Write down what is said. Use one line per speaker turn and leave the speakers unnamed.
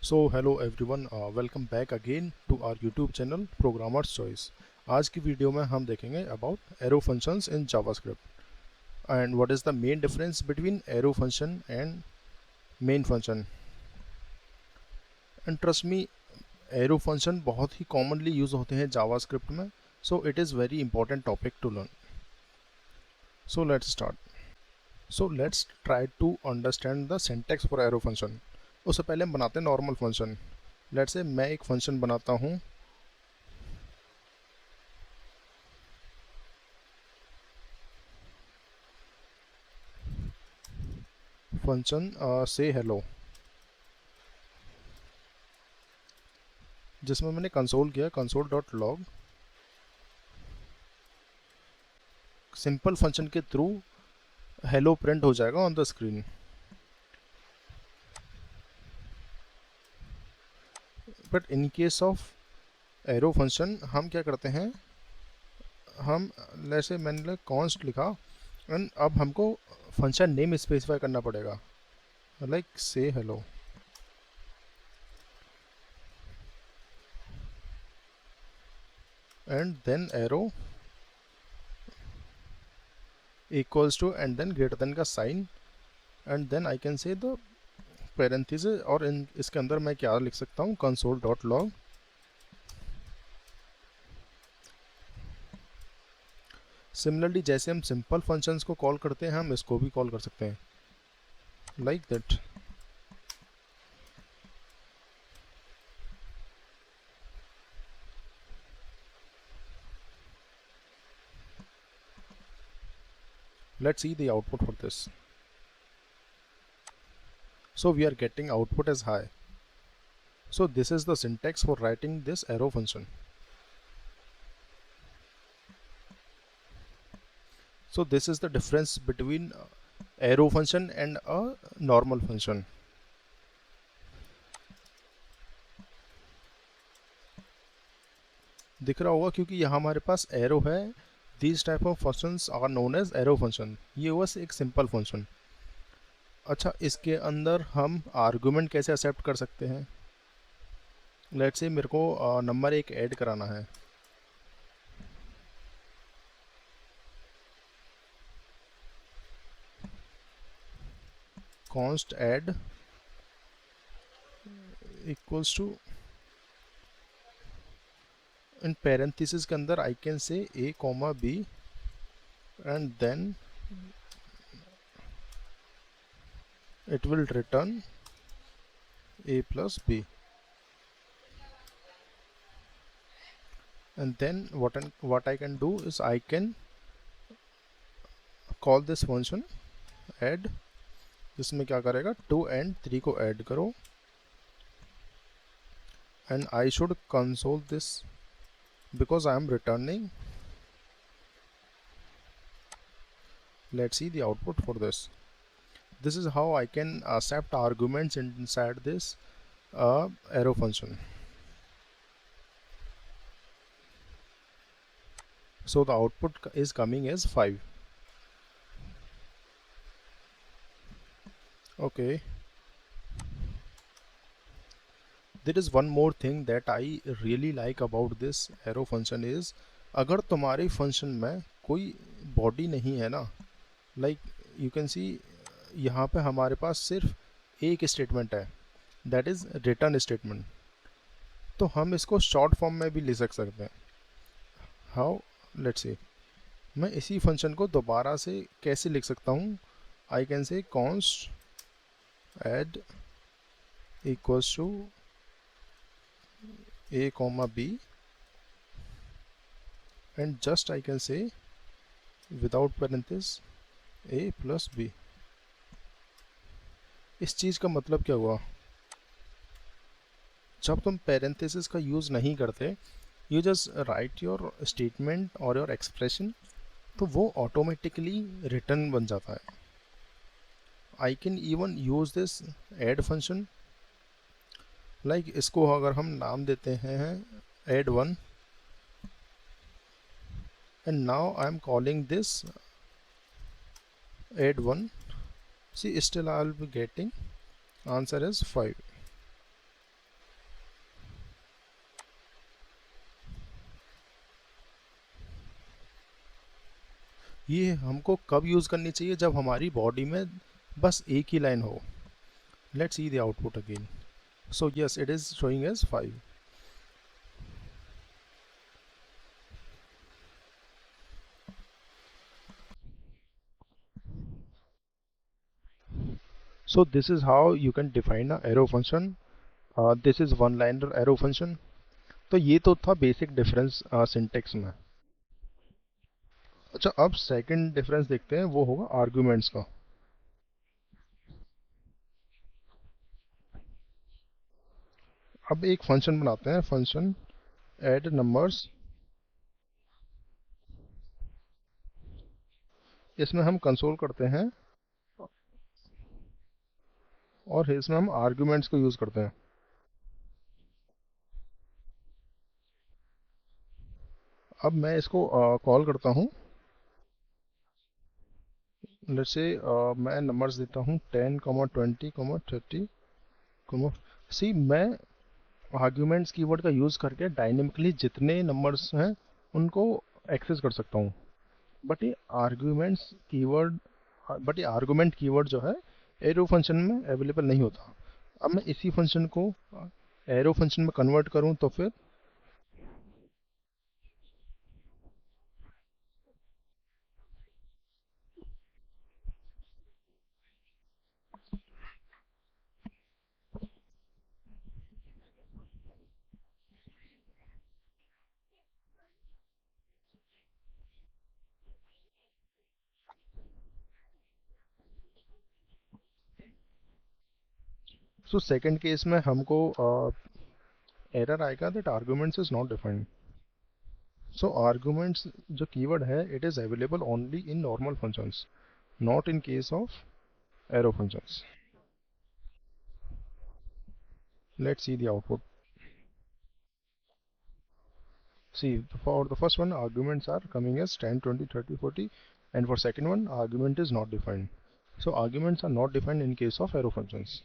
So hello everyone, welcome back again to our YouTube channel Programmers Choice. आज की video में हम देखेंगे about arrow functions in JavaScript and what is the main difference between arrow function and main function. And trust me, arrow function बहुत ही commonly use होते हैं JavaScript में, so it is very important topic to learn. So let's start. So let's try to understand the syntax for arrow function. उससे पहले हम बनाते हैं नॉर्मल फंक्शन। लेट्स से मैं एक फंक्शन बनाता हूँ, फंक्शन से हेलो, जिसमें मैंने कंसोल किया console dot log. Simple function के थ्रू हेलो प्रिंट हो जाएगा on the screen. But in case of arrow function हम क्या करते हैं, हम जैसे मैंने कॉन्स्ट लिखा एंड अब हमको फंक्शन नेम स्पेसिफाई करना पड़ेगा, like say hello. And then arrow equals to and then greater than का sign, and then I can say the parenthesis, और इन इसके अंदर मैं क्या लिख सकता हूँ, कंसोल डॉट लॉग। सिमिलरली जैसे हम सिंपल फंक्शंस को कॉल करते हैं, हम इसको भी कॉल कर सकते हैं like that. Let's see the output for this. So we are getting output as high. So this is the syntax for writing this arrow function. So this is the difference between arrow function and a normal function. दिख रहा होगा क्योंकि यहाँ हमारे पास arrow है। These type of functions are known as arrow function. ये हुआ एक सिंपल फंक्शन। अच्छा, इसके अंदर हम आर्गुमेंट कैसे एक्सेप्ट कर सकते हैं। लेट्स से मेरे को नंबर एक ऐड कराना है, const add equals to, in parenthesis के अंदर I can say a comma b and then it will return a plus b, and then what I can do is I can call this function add, जिसमें क्या करेगा 2 and 3 को add करो, and I should console this because I am returning. Let's see the output for this. This is how I can accept arguments inside this arrow function. So the output is coming as 5. Okay, there is one more thing that I really like about this arrow function is, अगर तुम्हारे function में कोई body नहीं है ना, like you can see यहाँ पे हमारे पास सिर्फ एक स्टेटमेंट है, दैट इज़ रिटर्न स्टेटमेंट, तो हम इसको शॉर्ट फॉर्म में भी ले सकते हैं। हाउ, लेट्स सी, मैं इसी फंक्शन को दोबारा से कैसे लिख सकता हूँ। I can say const add equals to a comma b, and just I can say without parenthesis a plus b। इस चीज़ का मतलब क्या हुआ, जब तुम पैरेंथेसिस का यूज़ नहीं करते, you just right your statement और योर एक्सप्रेशन, तो वो ऑटोमेटिकली रिटर्न बन जाता है। I can even use this add function, like इसको अगर हम नाम देते हैं add 1, and now I am calling this add 1, see still I will be getting answer as 5. ये हमको कब यूज़ करनी चाहिए, जब हमारी बॉडी में बस एक ही लाइन हो. Let's see the output again. So yes, it is showing as 5. So this is how you can define a arrow function. This is one liner arrow function. तो ये तो था बेसिक डिफरेंस सिंटेक्स में. अच्छा, अब second difference देखते हैं, वो होगा आर्गुमेंट्स का. अब एक फंक्शन बनाते हैं, फंक्शन ऐड नंबर्स. इसमें हम कंसोल करते हैं और इसमें हम आर्गुमेंट्स को यूज़ करते हैं. अब मैं इसको कॉल करता हूँ. जैसे मैं नंबर्स देता हूँ 10, 20, 30, सी. मैं आर्ग्यूमेंट्स कीवर्ड का यूज़ करके डायनेमिकली जितने नंबर्स हैं उनको एक्सेस कर सकता हूँ. बट ये आर्ग्यूमेंट्स कीवर्ड बट ये आर्गुमेंट कीवर्ड जो है एरो फंक्शन में अवेलेबल नहीं होता. अब मैं इसी फंक्शन को एरो फंक्शन में कन्वर्ट करूँ तो फिर. सो सेकंड केस में हमको एरर आएगा that arguments is not defined. So arguments जो कीवर्ड है it is available only in normal functions, not in case of arrow functions. Let's see the output. See, for the first one, arguments are coming as 10, 20, 30, 40, and for second one, argument is not defined. So arguments are not defined in case of arrow functions.